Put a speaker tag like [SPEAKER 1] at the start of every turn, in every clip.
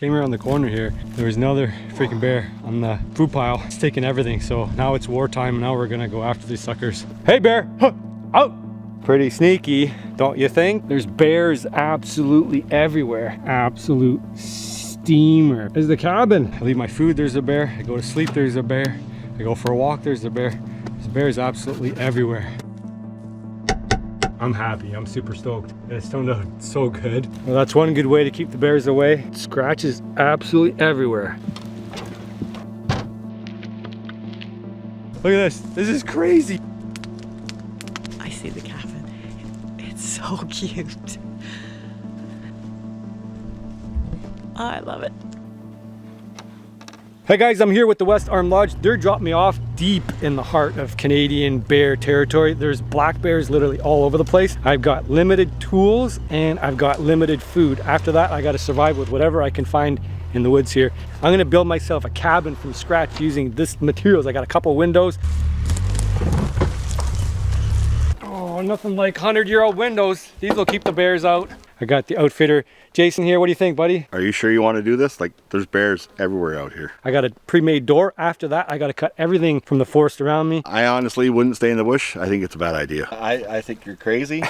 [SPEAKER 1] Came around the corner here. There was another freaking bear on the food pile. It's taking everything. So now it's wartime. Now we're gonna go after these suckers. Hey bear, huh, out. Pretty sneaky, don't you think? There's bears absolutely everywhere. Absolute steamer. There's the cabin. I leave my food, there's a bear. I go to sleep, there's a bear. I go for a walk, there's a bear. There's bears absolutely everywhere. I'm happy, I'm super stoked. It's turned out so good. Well, that's one good way to keep the bears away. Scratches absolutely everywhere. Look at this is crazy.
[SPEAKER 2] I see the cabin. It's so cute. Oh, I love it.
[SPEAKER 1] Hey guys, I'm here with the West Arm Lodge. They're dropping me off deep in the heart of Canadian bear territory. There's black bears literally all over the place. I've got limited tools and I've got limited food. After that, I gotta survive with whatever I can find in the woods here. I'm gonna build myself a cabin from scratch using this materials. I got a couple windows. Oh, nothing like 100-year-old windows. These will keep the bears out. I got the outfitter, Jason here. What do you think, buddy?
[SPEAKER 3] Are you sure you want to do this? Like, there's bears everywhere out here.
[SPEAKER 1] I got a pre-made door. After that, I got to cut everything from the forest around me.
[SPEAKER 3] I honestly wouldn't stay in the bush. I think it's a bad idea. I think you're crazy,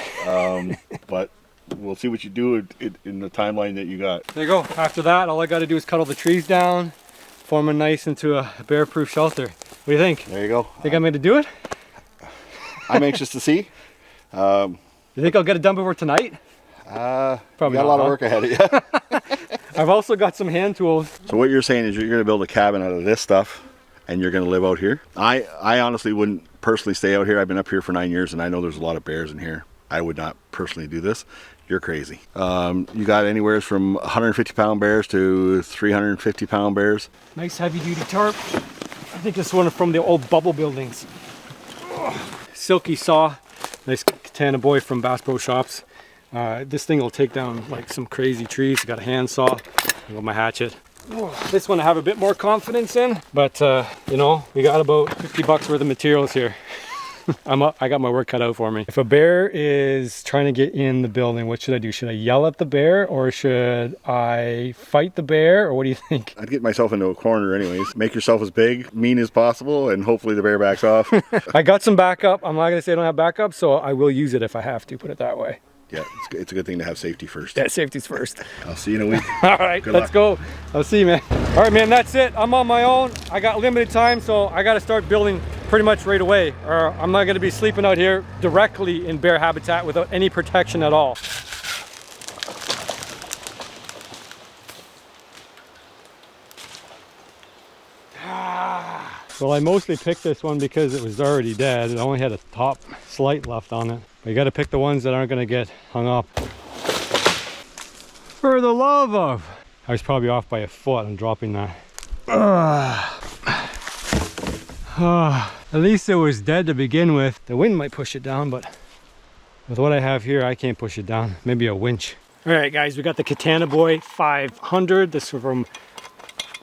[SPEAKER 3] but we'll see what you do in the timeline that you got.
[SPEAKER 1] There you go. After that, all I got to do is cut all the trees down, form a nice into a bear-proof shelter. What do you think?
[SPEAKER 3] There you go.
[SPEAKER 1] Think I'm going to do it?
[SPEAKER 3] I'm anxious to see.
[SPEAKER 1] You think I'll get it done before tonight?
[SPEAKER 3] Probably got a lot of work ahead of you.
[SPEAKER 1] I've also got some hand tools.
[SPEAKER 3] So what you're saying is you're going to build a cabin out of this stuff and you're going to live out here? I honestly wouldn't personally stay out here. I've been up here for 9 years and I know there's a lot of bears in here. I would not personally do this. You're crazy. You got anywhere from 150-pound bears to 350-pound bears.
[SPEAKER 1] Nice heavy-duty tarp. I think this one is from the old bubble buildings. Silky saw. Nice katana boy from Bass Pro Shops. This thing will take down like some crazy trees. I got a hand saw. I got my hatchet. This one I have a bit more confidence in, but you know, we got about 50 bucks worth of materials here. I got my work cut out for me. If a bear is trying to get in the building, what should I do? Should I yell at the bear or should I fight the bear, or what do you think?
[SPEAKER 3] I'd get myself into a corner anyways. Make yourself as big, mean as possible, and hopefully the bear backs off.
[SPEAKER 1] I got some backup. I'm not gonna say I don't have backup, so I will use it if I have to, put it that way.
[SPEAKER 3] Yeah, it's a good thing to have safety first.
[SPEAKER 1] Yeah, safety's first.
[SPEAKER 3] I'll see you in a week.
[SPEAKER 1] All right, let's go. I'll see you, man. All right, man, that's it. I'm on my own. I got limited time, so I got to start building pretty much right away, or I'm not going to be sleeping out here directly in bear habitat without any protection at all. Well, I mostly picked this one because it was already dead. It only had a top slight left on it. But you got to pick the ones that aren't going to get hung up. For the love of! I was probably off by a foot on dropping that. At least it was dead to begin with. The wind might push it down, but with what I have here, I can't push it down. Maybe a winch. All right, guys, we got the Katana Boy 500. This is from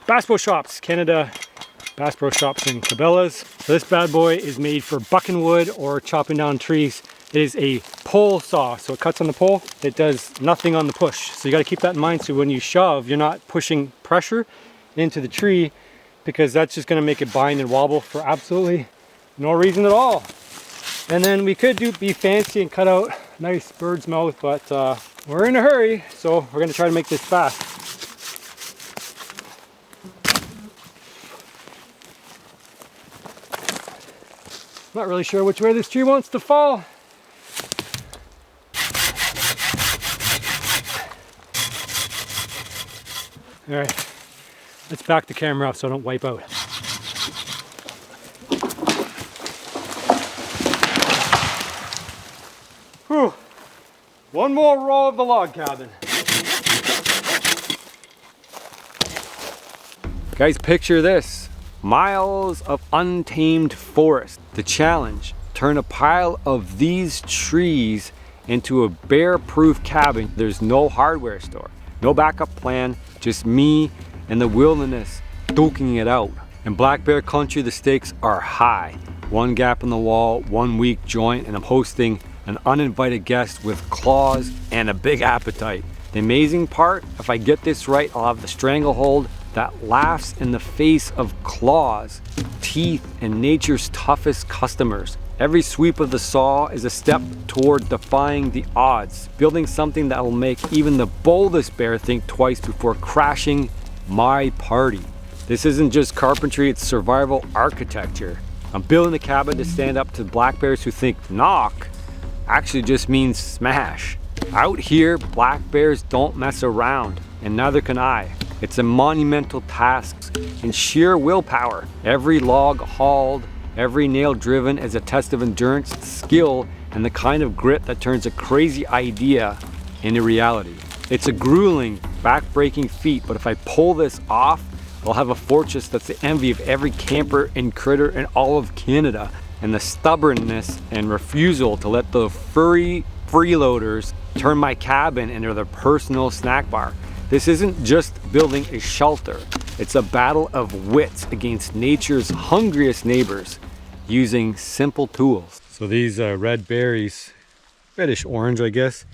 [SPEAKER 1] Bass Pro Shops, Canada. Bass Pro Shops in Cabela's. So this bad boy is made for bucking wood or chopping down trees. It is a pole saw, so it cuts on the pole. It does nothing on the push. So you got to keep that in mind. So when you shove, you're not pushing pressure into the tree, because that's just going to make it bind and wobble for absolutely no reason at all. And then we could be fancy and cut out a nice bird's mouth, but we're in a hurry, so we're going to try to make this fast. Not really sure which way this tree wants to fall. All right, let's back the camera up so I don't wipe out. Whew. One more row of the log cabin. Guys, picture this. Miles of untamed forest. The challenge, turn a pile of these trees into a bear-proof cabin. There's no hardware store, no backup plan, just me and the wilderness duking it out. In black bear country, the stakes are high. One gap in the wall, one weak joint, and I'm hosting an uninvited guest with claws and a big appetite. The amazing part, if I get this right, I'll have the stranglehold that laughs in the face of claws, teeth, and nature's toughest customers. Every sweep of the saw is a step toward defying the odds, building something that will make even the boldest bear think twice before crashing my party. This isn't just carpentry, it's survival architecture. I'm building a cabin to stand up to black bears who think knock actually just means smash. Out here, black bears don't mess around, and neither can I. It's a monumental task and sheer willpower. Every log hauled, every nail driven is a test of endurance, skill, and the kind of grit that turns a crazy idea into reality. It's a grueling, back-breaking feat, but if I pull this off, I'll have a fortress that's the envy of every camper and critter in all of Canada. And the stubbornness and refusal to let the furry freeloaders turn my cabin into their personal snack bar. This isn't just building a shelter, it's a battle of wits against nature's hungriest neighbors using simple tools. So these red berries, reddish orange I guess,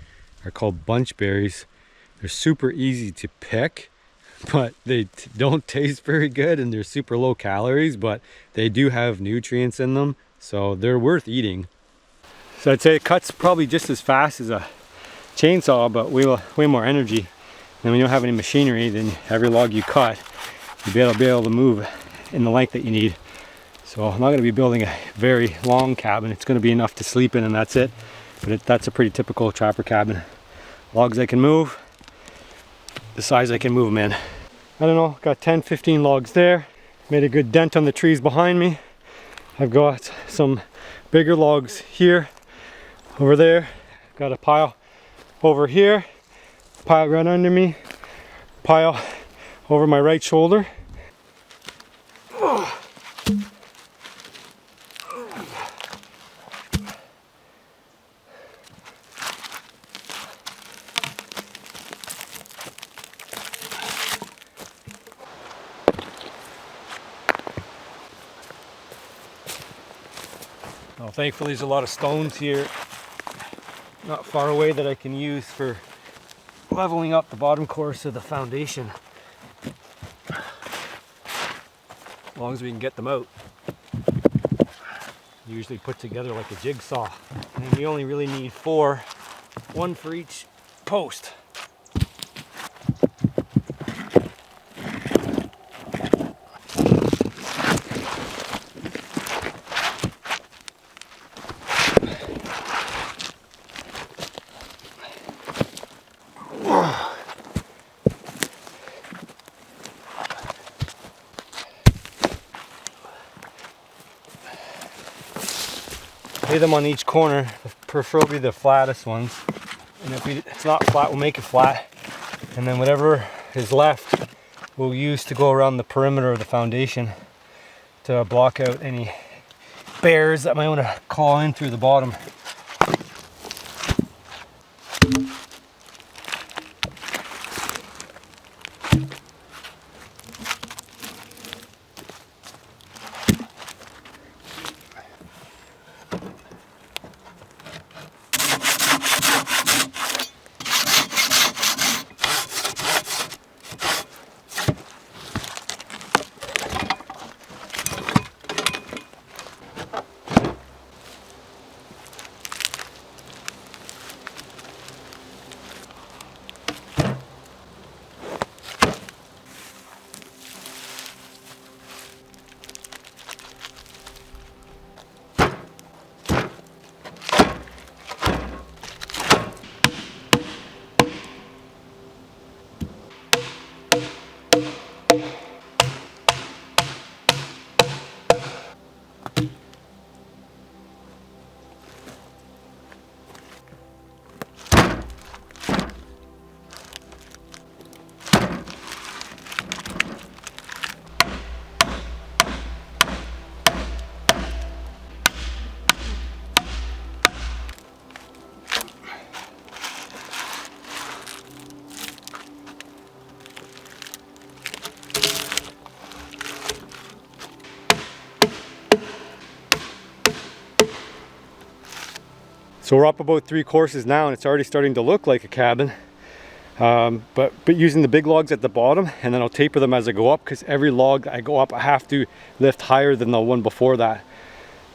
[SPEAKER 1] are called bunch berries. They're super easy to pick, but they don't taste very good, and they're super low calories, but they do have nutrients in them, so they're worth eating. So I'd say it cuts probably just as fast as a chainsaw, but way more energy. And when you don't have any machinery, then every log you cut, you'll be able to move in the length that you need. So I'm not going to be building a very long cabin. It's going to be enough to sleep in and that's it. But that's a pretty typical trapper cabin. Logs I can move, the size I can move them in. I don't know, got 10, 15 logs there. Made a good dent on the trees behind me. I've got some bigger logs here, over there. Got a pile over here, pile right under me, pile over my right shoulder. Well, thankfully there's a lot of stones here not far away that I can use for leveling up the bottom course of the foundation. As long as we can get them out. Usually put together like a jigsaw. And we only really need 4, 1 for each post. Lay them on each corner, preferably the flattest ones. And if it's not flat, we'll make it flat. And then whatever is left, we'll use to go around the perimeter of the foundation to block out any bears that might want to claw in through the bottom. So we're up about 3 courses now and it's already starting to look like a cabin. but using the big logs at the bottom, and then I'll taper them as I go up, because every log I go up I have to lift higher than the one before that.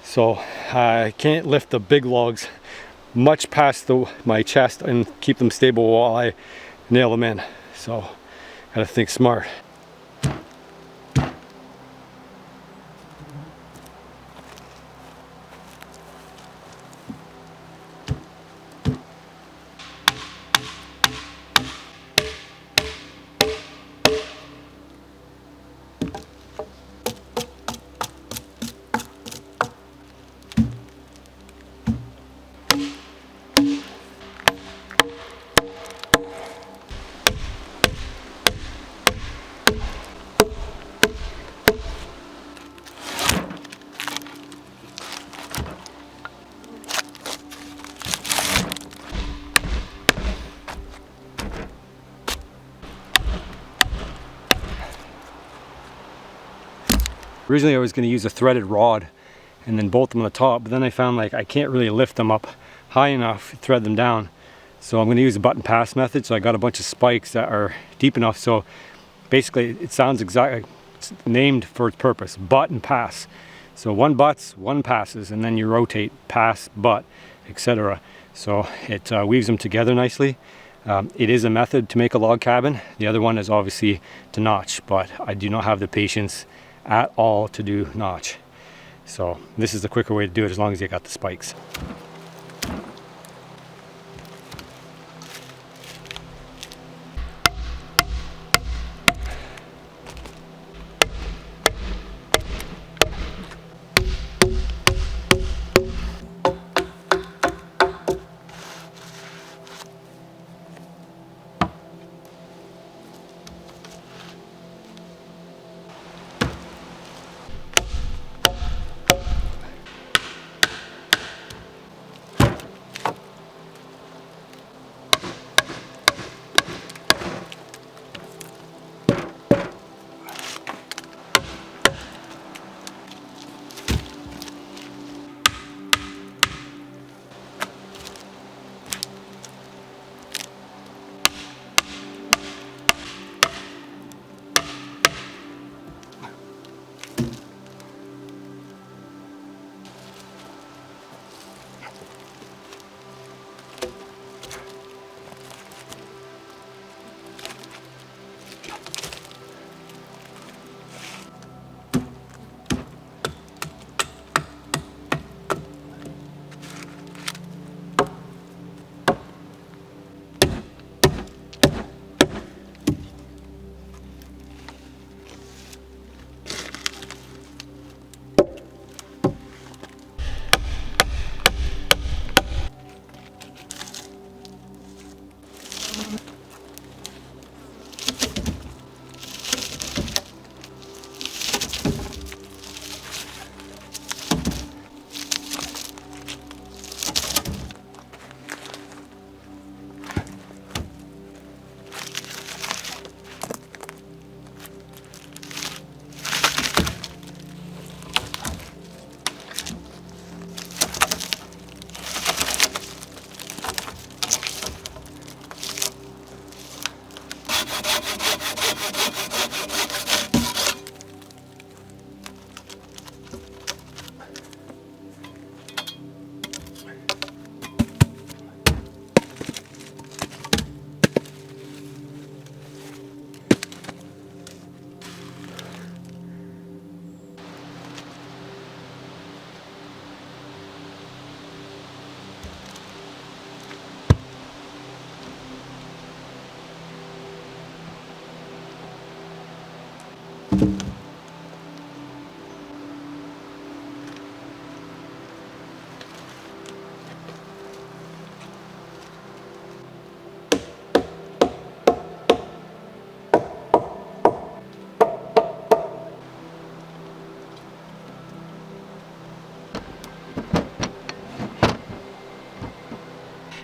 [SPEAKER 1] So I can't lift the big logs much past my chest and keep them stable while I nail them in. So gotta think smart. Originally I was going to use a threaded rod and then bolt them on the top, but then I found like I can't really lift them up high enough, thread them down. So I'm going to use a button pass method. So I got a bunch of spikes that are deep enough. So basically it sounds exactly, it's named for its purpose, butt and pass. So one butts, one passes, and then you rotate, pass, butt, etc. So it weaves them together nicely. It is a method to make a log cabin. The other one is obviously to notch, but I do not have the patience at all to do notch. So this is the quicker way to do it, as long as you got the spikes.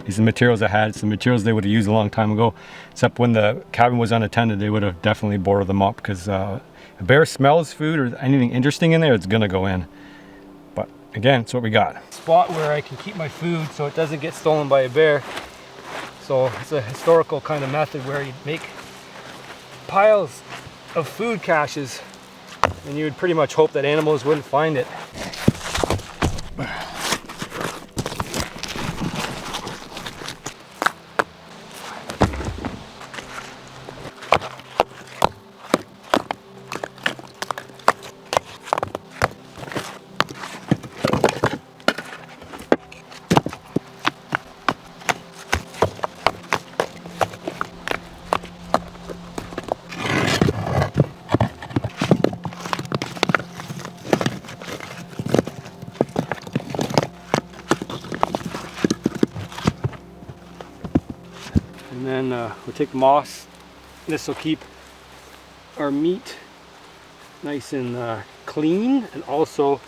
[SPEAKER 1] These are the materials I had. It's the materials they would have used a long time ago, except when the cabin was unattended, they would have definitely boarded them up, because a bear smells food or anything interesting in there, it's gonna go in. But again, it's what we got. Spot where I can keep my food so it doesn't get stolen by a bear. So it's a historical kind of method where you'd make piles of food caches and you would pretty much hope that animals wouldn't find it. And then we'll take the moss. This will keep our meat nice and clean, and also,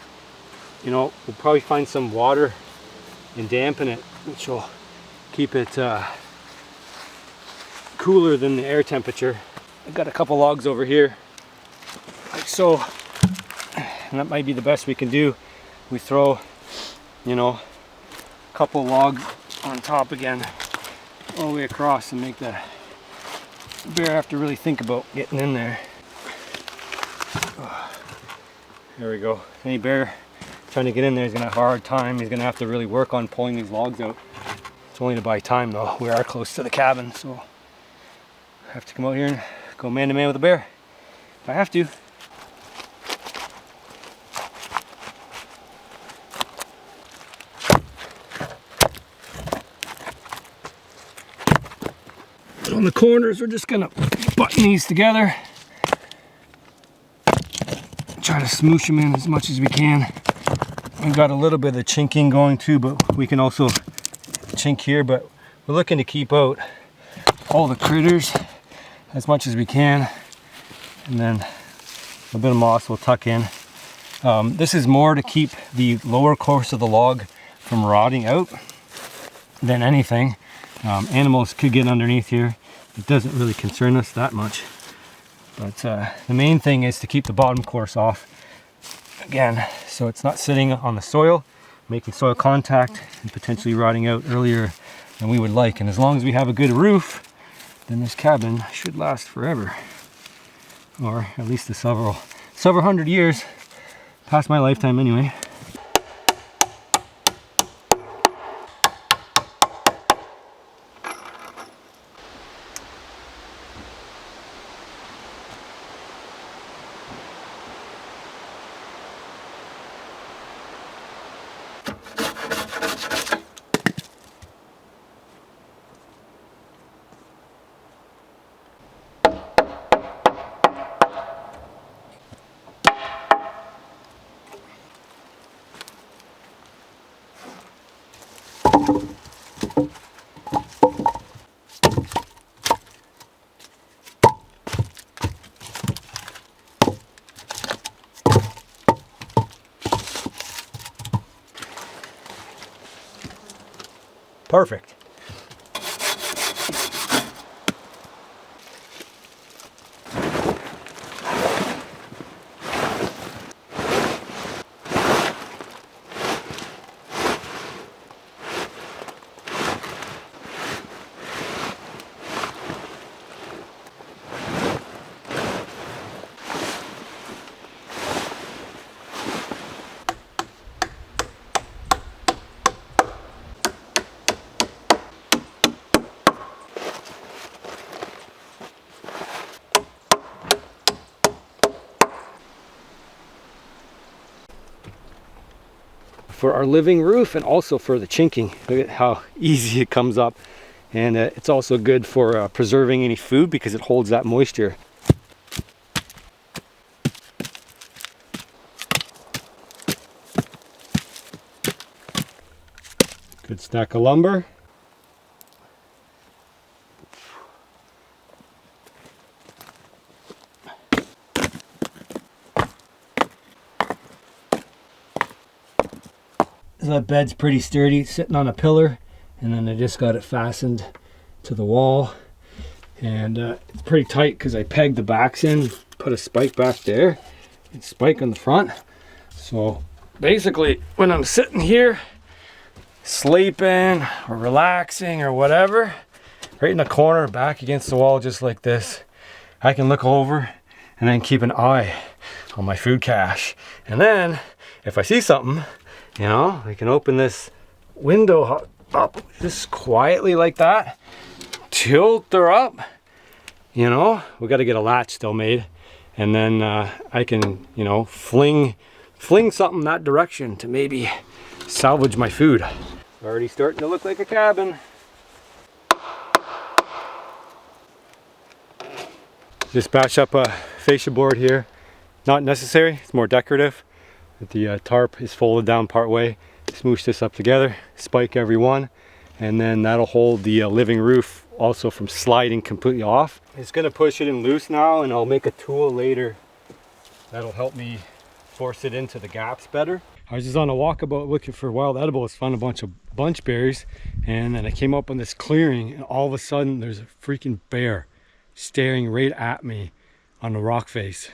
[SPEAKER 1] you know, we'll probably find some water and dampen it, which will keep it cooler than the air temperature. I've got a couple logs over here, like so, and that might be the best we can do. We throw, you know, a couple logs on top again, all the way across, and make the bear have to really think about getting in there. There we go. Any bear trying to get in there is going to have a hard time. He's going to have to really work on pulling these logs out. It's only to buy time though. We are close to the cabin, so I have to come out here and go man to man with the bear if I have to. So on the corners, we're just gonna button these together. Try to smoosh them in as much as we can. We've got a little bit of chinking going too, but we can also chink here, but we're looking to keep out all the critters as much as we can. And then a bit of moss we'll tuck in. This is more to keep the lower course of the log from rotting out than anything. Animals could get underneath here. It doesn't really concern us that much. But the main thing is to keep the bottom course off. Again, so it's not sitting on the soil, making soil contact and potentially rotting out earlier than we would like. And as long as we have a good roof, then this cabin should last forever. Or at least a several hundred years, past my lifetime anyway. Perfect. For our living roof and also for the chinking. Look at how easy it comes up. And it's also good for preserving any food because it holds that moisture. Good stack of lumber. So that bed's pretty sturdy, sitting on a pillar, and then I just got it fastened to the wall. And it's pretty tight because I pegged the backs in, put a spike back there, and spike on the front. So basically, when I'm sitting here, sleeping or relaxing or whatever, right in the corner, back against the wall, just like this. I can look over and then keep an eye on my food cache. And then if I see something, you know, I can open this window up just quietly like that, tilt her up, you know, we got to get a latch still made, and then I can, you know, fling something that direction to maybe salvage my food. Already starting to look like a cabin. Just bash up a fascia board here. Not necessary, it's more decorative. The tarp is folded down part way. Smoosh this up together, spike every one, and then that'll hold the living roof also from sliding completely off. It's gonna push it in loose now, and I'll make a tool later that'll help me force it into the gaps better. I was just on a walkabout looking for wild edibles, found a bunch of bunch berries, and then I came up on this clearing, and all of a sudden there's a freaking bear staring right at me on the rock face.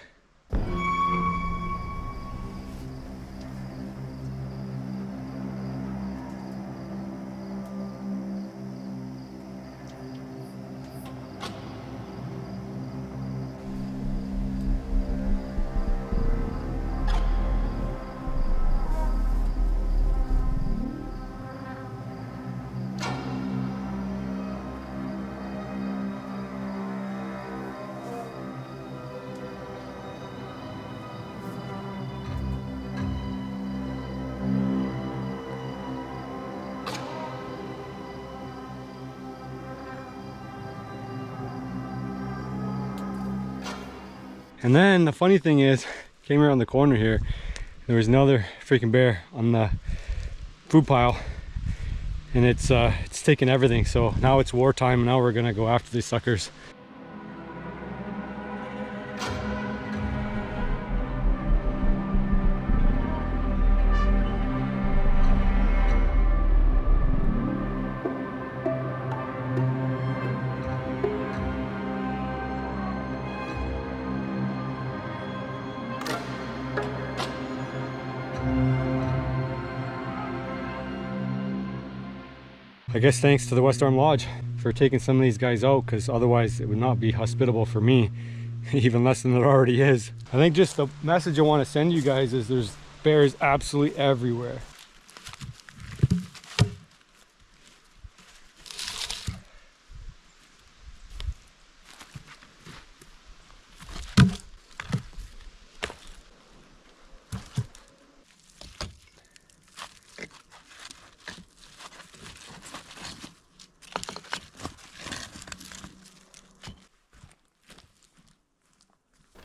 [SPEAKER 1] And then the funny thing is, came around the corner here, there was another freaking bear on the food pile, and it's taking everything. So now it's wartime, and now we're gonna go after these suckers. I guess thanks to the West Arm Lodge for taking some of these guys out, because otherwise it would not be hospitable for me, even less than it already is. I think just the message I want to send you guys is there's bears absolutely everywhere.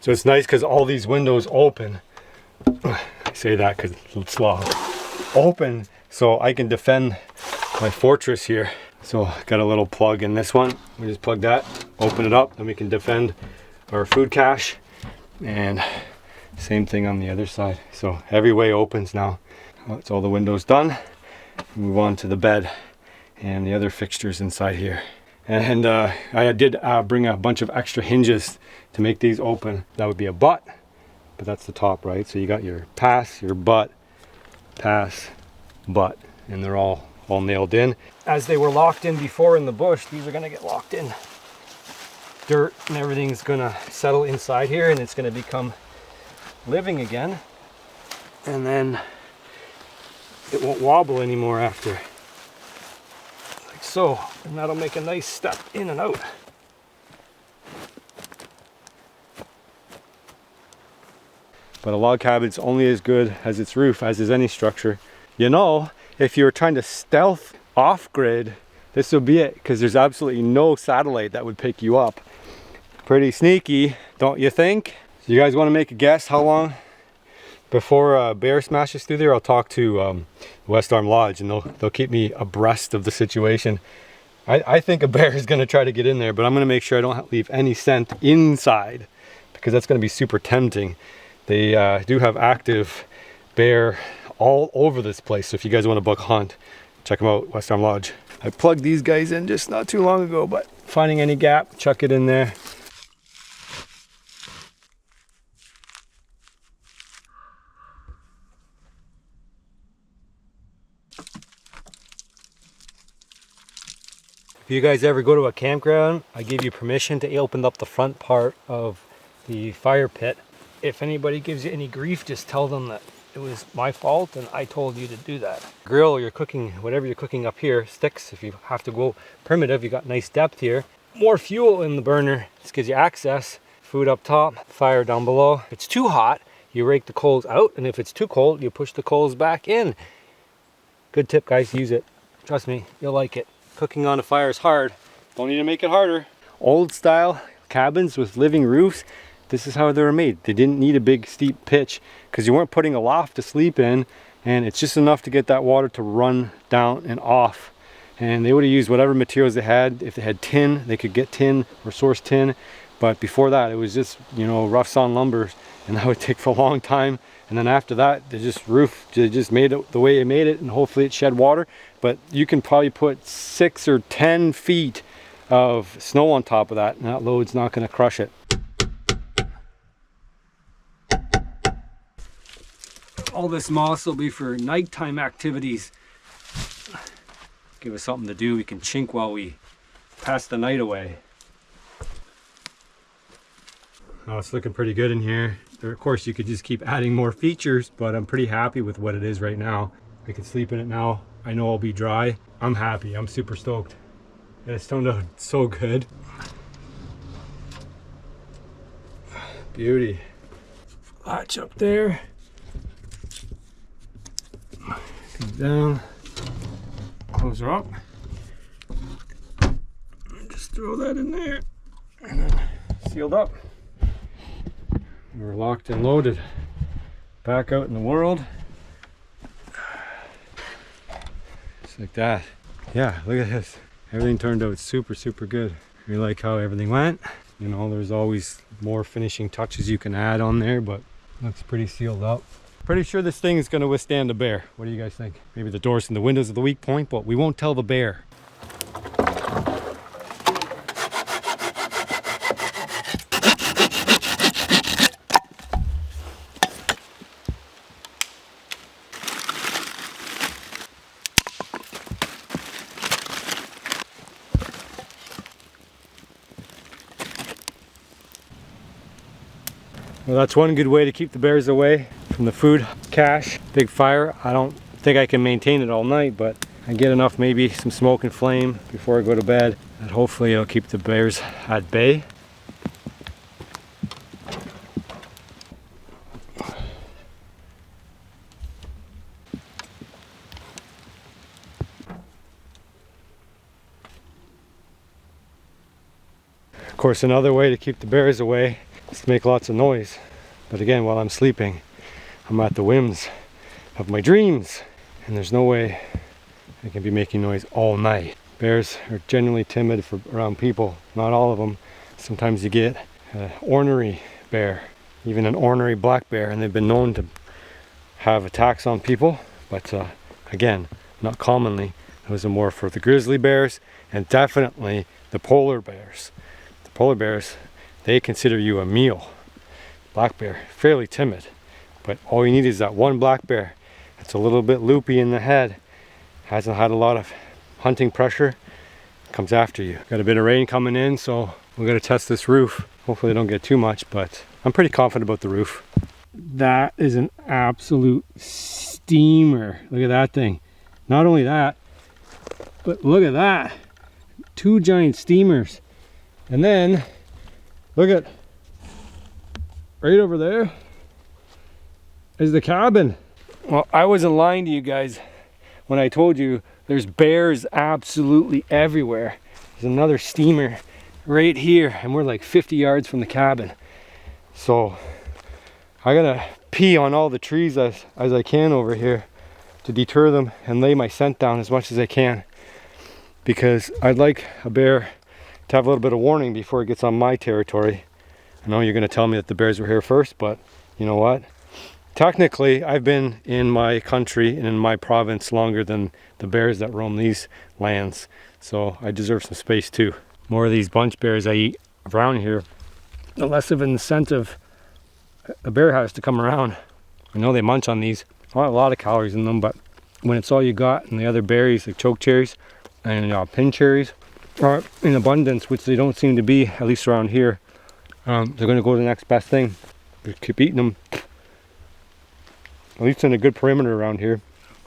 [SPEAKER 1] So it's nice because all these windows open. I say that because it's slow. Open so I can defend my fortress here. So got a little plug in this one. We just plug that, open it up, and we can defend our food cache. And same thing on the other side. So every way opens now. Well, it's all the windows done. Move on to the bed and the other fixtures inside here. And I did bring a bunch of extra hinges to make these open. That would be a butt, but that's the top, right? So you got your pass, your butt, pass, butt, and they're all nailed in. As they were locked in before in the bush, these are gonna get locked in. Dirt and everything's gonna settle inside here, and it's gonna become living again. And then it won't wobble anymore after. Like so, and that'll make a nice step in and out. But a log cabin's only as good as its roof, as is any structure. You know, if you were trying to stealth off-grid, this would be it, because there's absolutely no satellite that would pick you up. Pretty sneaky, don't you think? So you guys want to make a guess how long before a bear smashes through there? I'll talk to West Arm Lodge, and they'll keep me abreast of the situation. I think a bear is going to try to get in there, but I'm going to make sure I don't leave any scent inside, because that's going to be super tempting. They do have active bear all over this place, so if you guys want to book a hunt, check them out, West Arm Lodge. I plugged these guys in just not too long ago, but finding any gap, chuck it in there. If you guys ever go to a campground, I give you permission to open up the front part of the fire pit. If anybody gives you any grief, just tell them that it was my fault and I told you to do that. Grill, you're cooking, whatever you're cooking up here, sticks. If you have to go primitive, you got nice depth here. More fuel in the burner. This gives you access. Food up top, fire down below. If it's too hot, you rake the coals out, and if it's too cold, you push the coals back in. Good tip, guys, use it. Trust me, you'll like it. Cooking on a fire is hard. Don't need to make it harder. Old style cabins with living roofs, this is how they were made. They didn't need a big steep pitch because you weren't putting a loft to sleep in, and it's just enough to get that water to run down and off. And they would have used whatever materials they had. If they had tin, they could get tin or source tin. But before that, it was just, you know, rough sawn lumber, and that would take for a long time. And then after that, they just made it the way they made it, and hopefully it shed water. But you can probably put 6 or 10 feet of snow on top of that, and that load's not going to crush it. All this moss will be for nighttime activities. Give us something to do. We can chink while we pass the night away. Oh, it's looking pretty good in here. Of course, you could just keep adding more features, but I'm pretty happy with what it is right now. I can sleep in it now. I know I'll be dry. I'm happy. I'm super stoked. And it's turned out so good. Beauty. Latch up there. Come down. Close her up. Just throw that in there. And then sealed up. We're locked and loaded. Back out in the world. Just like that. Yeah, look at this. Everything turned out super, super good. We like how everything went. You know, there's always more finishing touches you can add on there, but looks pretty sealed up. Pretty sure this thing is going to withstand a bear. What do you guys think? Maybe the doors and the windows are the weak point, but we won't tell the bear. Well, that's one good way to keep the bears away from the food cache. Big fire. I don't think I can maintain it all night, but I get enough, maybe some smoke and flame before I go to bed, and hopefully it'll keep the bears at bay. Of course, another way to keep the bears away is to make lots of noise. But again, while I'm sleeping, I'm at the whims of my dreams, and there's no way I can be making noise all night. Bears are generally timid around people, not all of them. Sometimes you get an ornery bear, even an ornery black bear, and they've been known to have attacks on people, but again, not commonly. Those are more for the grizzly bears, and definitely the polar bears. The polar bears, they consider you a meal. Black bear, fairly timid, but all you need is that one black bear that's a little bit loopy in the head, hasn't had a lot of hunting pressure, comes after you. Got a bit of rain coming in, so we're gonna test this roof. Hopefully they don't get too much, but I'm pretty confident about the roof. That is an absolute steamer. Look at that thing. Not only that, but look at that. 2 giant steamers. And then, look at, right over there is the cabin. Well, I wasn't lying to you guys when I told you there's bears absolutely everywhere. There's another steamer right here, and we're like 50 yards from the cabin. So I gotta pee on all the trees as I can over here to deter them and lay my scent down as much as I can, because I'd like a bear to have a little bit of warning before it gets on my territory. I know you're going to tell me that the bears were here first, but you know what? Technically, I've been in my country and in my province longer than the bears that roam these lands, so I deserve some space too. More of these bunch bears I eat around here, the less of an incentive a bear has to come around. I know they munch on these. Not a lot of calories in them, but when it's all you got, and the other berries like choke cherries and pin cherries, are in abundance, which they don't seem to be, at least around here, they're going to go to the next best thing. Just keep eating them. At least in a good perimeter around here.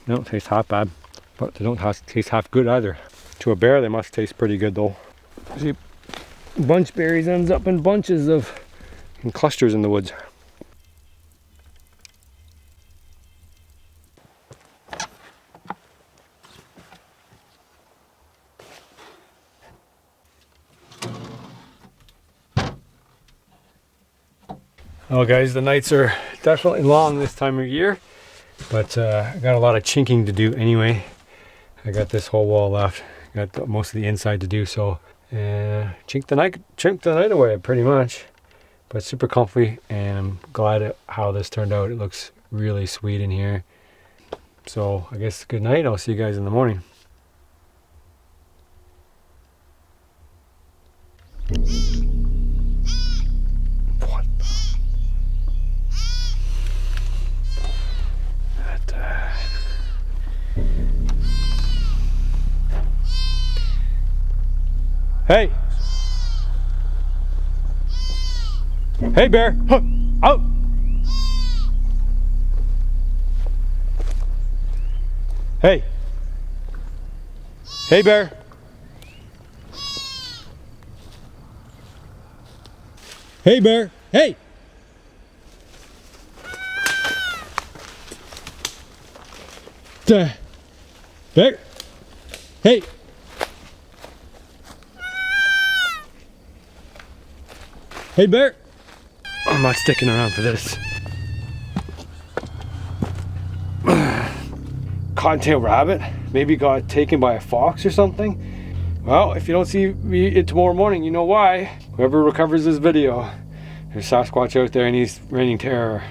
[SPEAKER 1] They don't taste half bad, but they don't taste half good either. To a bear, they must taste pretty good though. See, bunch berries ends up in bunches of, in clusters in the woods. Oh guys, the nights are definitely long this time of year, but I got a lot of chinking to do anyway. I got this whole wall left, got most of the inside to do, so chink the night away pretty much. But super comfy, and I'm glad at how this turned out. It looks really sweet in here. So I guess good night. I'll see you guys in the morning. Hey! Hey bear! Huh. Out! Hey! Hey bear! Hey bear! Hey! Bear! Hey! Hey bear! I'm not sticking around for this. Cottontail rabbit, maybe got taken by a fox or something. Well, if you don't see me tomorrow morning, you know why. Whoever recovers this video, there's Sasquatch out there and he's raining terror.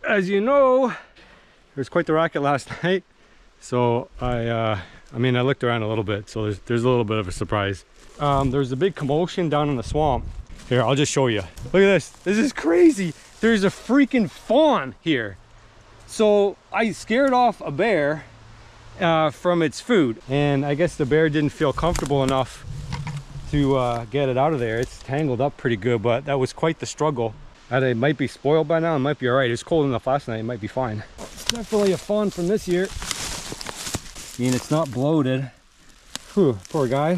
[SPEAKER 1] As you know, there was quite the racket last night, so I mean I looked around a little bit, so there's a little bit of a surprise. There's a big commotion down in the swamp. Here, I'll just show you. Look at this. This is crazy. There's a freaking fawn here. So I scared off a bear from its food, and I guess the bear didn't feel comfortable enough to get it out of there. It's tangled up pretty good, but that was quite the struggle. It might be spoiled by now, it might be alright. It was cold enough last night, it might be fine. It's definitely a fawn from this year. I mean, it's not bloated. Whew, poor guy.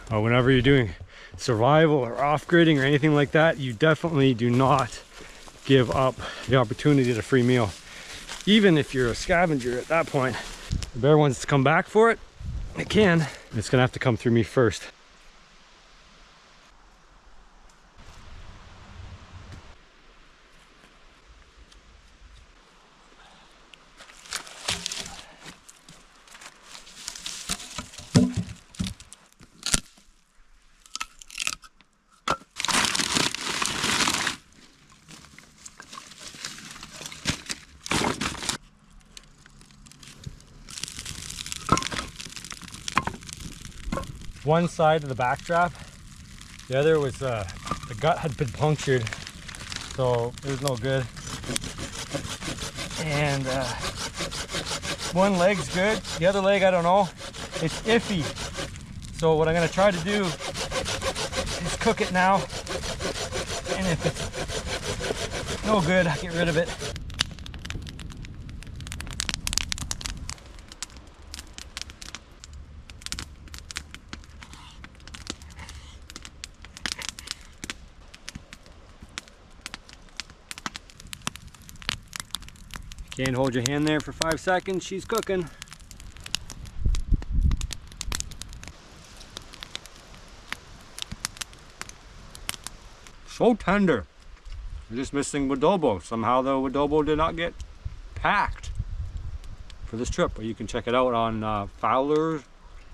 [SPEAKER 1] Whenever you're doing survival or off-gridding or anything like that, you definitely do not give up the opportunity to free meal. Even if you're a scavenger at that point. The bear wants to come back for it, it can. It's gonna have to come through me first. One side of the back strap, the other was the gut had been punctured, so it was no good. And one leg's good, the other leg I don't know, it's iffy. So what I'm gonna try to do is cook it now, and if it's no good, I get rid of it. Can't hold your hand there for 5 seconds, she's cooking. so tender. We're just missing Wadobo. Somehow the Wadobo did not get packed for this trip, but you can check it out on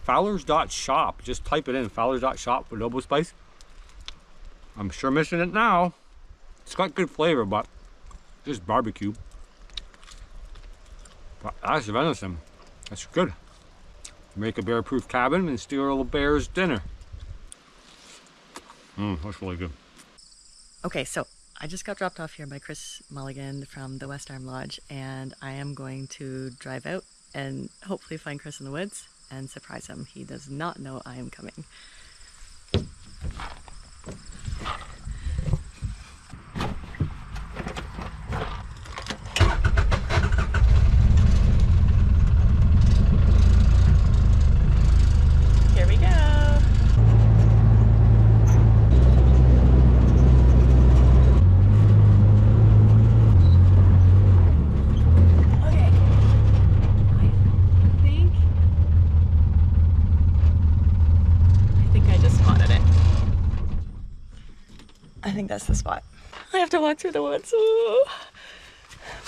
[SPEAKER 1] Fowler's.shop. Just type it in, Fowler's.shop, Wadobo spice. I'm sure missing it now. It's got good flavor, but just barbecue. But that's venison. That's good. Make a bear-proof cabin and steal a little bear's dinner. That's really good.
[SPEAKER 2] Okay, so I just got dropped off here by Chris Mulligan from the West Arm Lodge, and I am going to drive out and hopefully find Chris in the woods and surprise him. He does not know I am coming. Here we go. I think that's the spot. I have to walk through the woods. Ooh.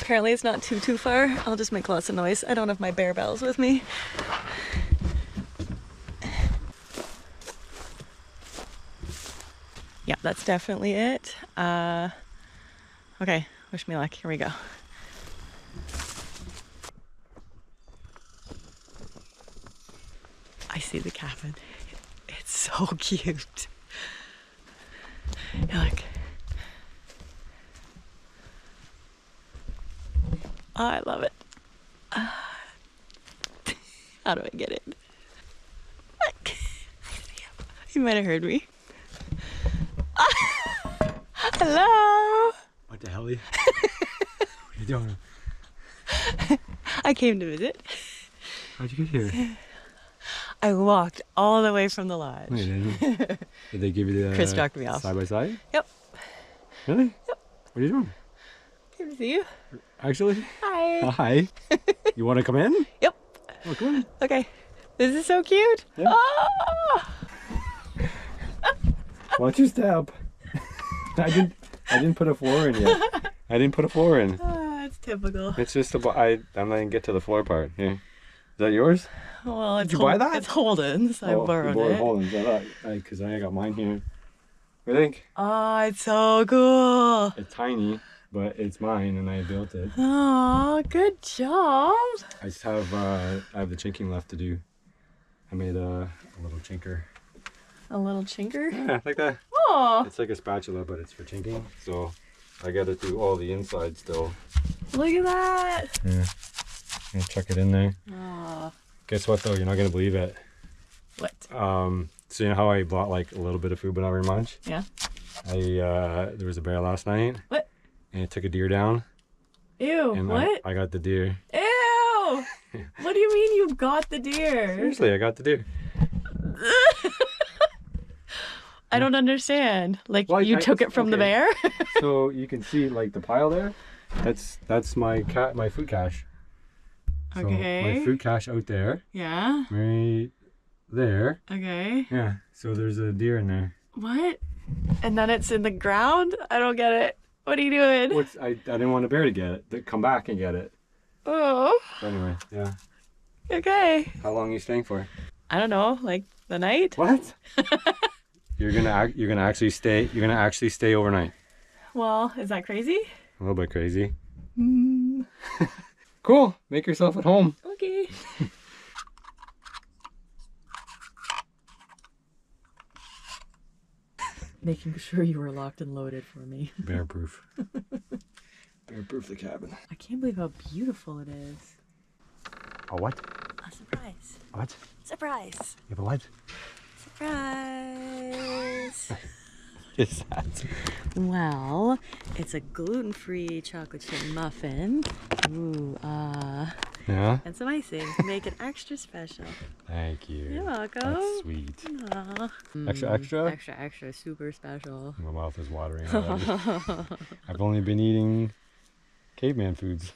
[SPEAKER 2] Apparently it's not too far. I'll just make lots of noise. I don't have my bear bells with me. Yeah, that's definitely it. Okay, wish me luck. Here we go. I see the cabin. It's so cute. Look. Oh, I love it. How do I get in? You might have heard me. Hello.
[SPEAKER 1] What the hell are you? What are you doing?
[SPEAKER 2] I came to visit.
[SPEAKER 1] How'd you get here?
[SPEAKER 2] I walked all the way from the lodge.
[SPEAKER 1] Wait, did they give you the
[SPEAKER 2] Chris dropped me off.
[SPEAKER 1] side by side?
[SPEAKER 2] Yep.
[SPEAKER 1] Really?
[SPEAKER 2] Yep.
[SPEAKER 1] What are you doing?
[SPEAKER 2] Came to see you.
[SPEAKER 1] Actually?
[SPEAKER 2] Hi.
[SPEAKER 1] Hi. You want to come in?
[SPEAKER 2] Yep.
[SPEAKER 1] Oh, come in.
[SPEAKER 2] Okay. This is so cute.
[SPEAKER 1] Yeah.
[SPEAKER 2] Ah!
[SPEAKER 1] Watch your step. I didn't put a floor in yet. I didn't put a floor in.
[SPEAKER 2] Ah, it's typical.
[SPEAKER 1] It's just I'm not gonna get to the floor part. Here. Is that yours?
[SPEAKER 2] Well, it's
[SPEAKER 1] Did you buy that?
[SPEAKER 2] It's Holden's. I borrowed it.
[SPEAKER 1] Holden's. Because I got mine here. What do you think?
[SPEAKER 2] Oh, it's so cool.
[SPEAKER 1] It's tiny, but it's mine, and I built it.
[SPEAKER 2] Oh, good job.
[SPEAKER 1] I just have I have the chinking left to do. I made a little chinker.
[SPEAKER 2] A little chinker.
[SPEAKER 1] Yeah, like that.
[SPEAKER 2] Oh,
[SPEAKER 1] It's like a spatula, but it's for chinking. So I got to do all the inside still.
[SPEAKER 2] look at that.
[SPEAKER 1] Yeah. I'm gonna chuck it in there.
[SPEAKER 2] Oh,
[SPEAKER 1] Guess what though? You're not gonna believe it.
[SPEAKER 2] what?
[SPEAKER 1] So you know how I bought like a little bit of food but not very much?
[SPEAKER 2] Yeah.
[SPEAKER 1] There was a bear last night.
[SPEAKER 2] What?
[SPEAKER 1] And it took a deer down.
[SPEAKER 2] Ew.
[SPEAKER 1] And
[SPEAKER 2] What?
[SPEAKER 1] I got the deer.
[SPEAKER 2] Ew. What do you mean you got the deer?
[SPEAKER 1] Seriously, I got the deer.
[SPEAKER 2] I don't understand. Like
[SPEAKER 1] Well,
[SPEAKER 2] you took it from the
[SPEAKER 1] okay.
[SPEAKER 2] bear?
[SPEAKER 1] So you can see like the pile there. That's my food cache. So
[SPEAKER 2] Okay.
[SPEAKER 1] my food cache out there,
[SPEAKER 2] Yeah.
[SPEAKER 1] right there.
[SPEAKER 2] Okay.
[SPEAKER 1] Yeah. So there's a deer in there.
[SPEAKER 2] What? And then it's in the ground? I don't get it. What are you doing?
[SPEAKER 1] I didn't want a bear to get it. To come back and get it.
[SPEAKER 2] Oh.
[SPEAKER 1] So anyway, yeah.
[SPEAKER 2] Okay.
[SPEAKER 1] How long are you staying for?
[SPEAKER 2] I don't know, like the night?
[SPEAKER 1] What? You're gonna actually stay overnight.
[SPEAKER 2] Well, is that crazy?
[SPEAKER 1] A little bit crazy.
[SPEAKER 2] Mm,
[SPEAKER 1] Cool. Make yourself at home.
[SPEAKER 2] okay. Making sure you were locked and loaded for me.
[SPEAKER 1] Bear proof. Bear proof the cabin.
[SPEAKER 2] I can't believe how beautiful it is.
[SPEAKER 1] A what?
[SPEAKER 2] A surprise.
[SPEAKER 1] What?
[SPEAKER 2] Surprise.
[SPEAKER 1] You have a what?
[SPEAKER 2] Surprise.
[SPEAKER 1] What is that?
[SPEAKER 2] Well, it's a gluten-free chocolate chip muffin. Ooh,
[SPEAKER 1] Yeah.
[SPEAKER 2] and some icing to make it extra special.
[SPEAKER 1] Thank you.
[SPEAKER 2] You're welcome.
[SPEAKER 1] That's sweet.
[SPEAKER 2] Aw.
[SPEAKER 1] Extra, extra?
[SPEAKER 2] Extra, extra, super special.
[SPEAKER 1] My mouth is watering already. I've only been eating caveman foods.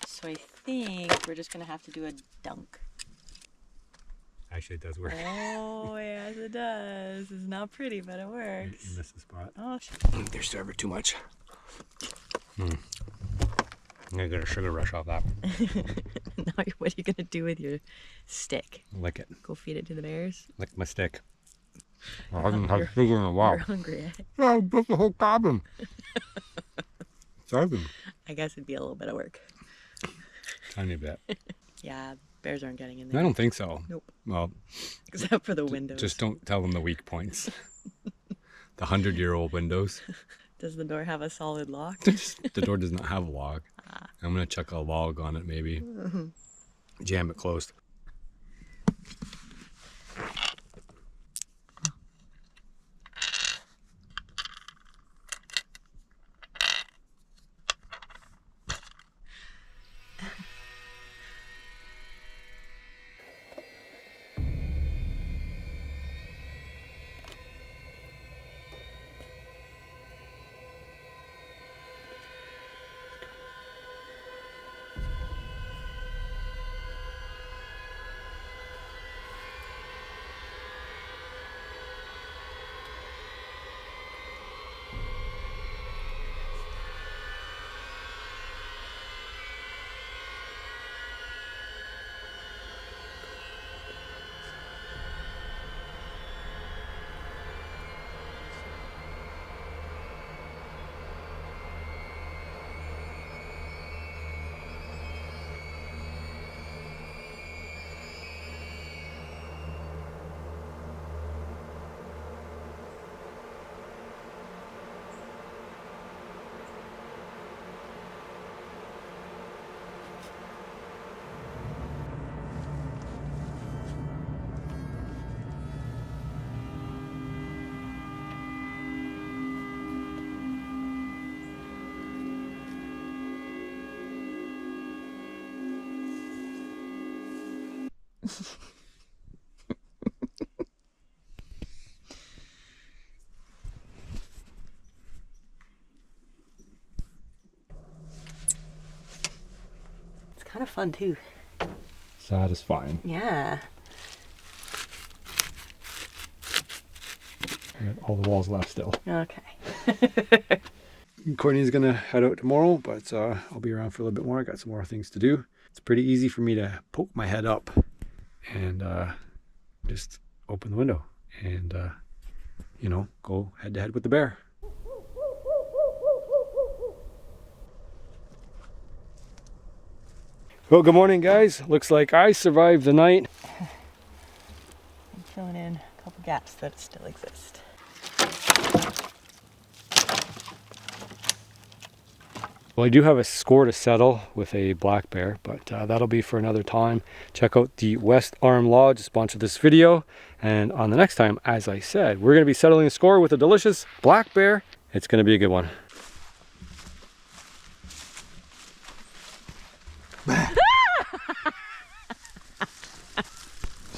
[SPEAKER 2] So I think we're just gonna have to do a dunk.
[SPEAKER 1] Actually, it does work.
[SPEAKER 2] Oh, yes, it does. It's not pretty, but it works.
[SPEAKER 1] You missed the spot.
[SPEAKER 2] Oh,
[SPEAKER 1] There's server too much. I'm gonna get a sugar rush off that.
[SPEAKER 2] now what are you gonna do with your stick?
[SPEAKER 1] Lick it.
[SPEAKER 2] Go feed it to the bears?
[SPEAKER 1] Lick my stick. I haven't had sugar in a while.
[SPEAKER 2] You're hungry, eh?
[SPEAKER 1] Yeah, that's the whole cabin. Starving.
[SPEAKER 2] I guess it'd be a little bit of work.
[SPEAKER 1] Tiny bit.
[SPEAKER 2] Yeah, bears aren't getting in
[SPEAKER 1] I
[SPEAKER 2] there.
[SPEAKER 1] don't think so.
[SPEAKER 2] Nope.
[SPEAKER 1] Well,
[SPEAKER 2] Except for the windows.
[SPEAKER 1] just don't tell them the weak points. The 100-year-old windows.
[SPEAKER 2] Does the door have a solid lock?
[SPEAKER 1] The door does not have a log.
[SPEAKER 2] Ah.
[SPEAKER 1] I'm gonna chuck a log on it maybe. Jam it closed.
[SPEAKER 2] It's kind of fun too.
[SPEAKER 1] Satisfying.
[SPEAKER 2] Yeah.
[SPEAKER 1] All the walls left still.
[SPEAKER 2] Okay.
[SPEAKER 1] Courtney's gonna head out tomorrow, but I'll be around for a little bit more. I got some more things to do. It's pretty easy for me to poke my head up and just open the window and you know, go head to head with the bear. Well, good morning, guys. Looks like I survived the night.
[SPEAKER 2] I'm filling in a couple gaps that still exist.
[SPEAKER 1] Well, I do have a score to settle with a black bear, but that'll be for another time. Check out the West Arm Lodge, sponsor this video. And on the next time, as I said, we're going to be settling a score with a delicious black bear. It's going to be a good one.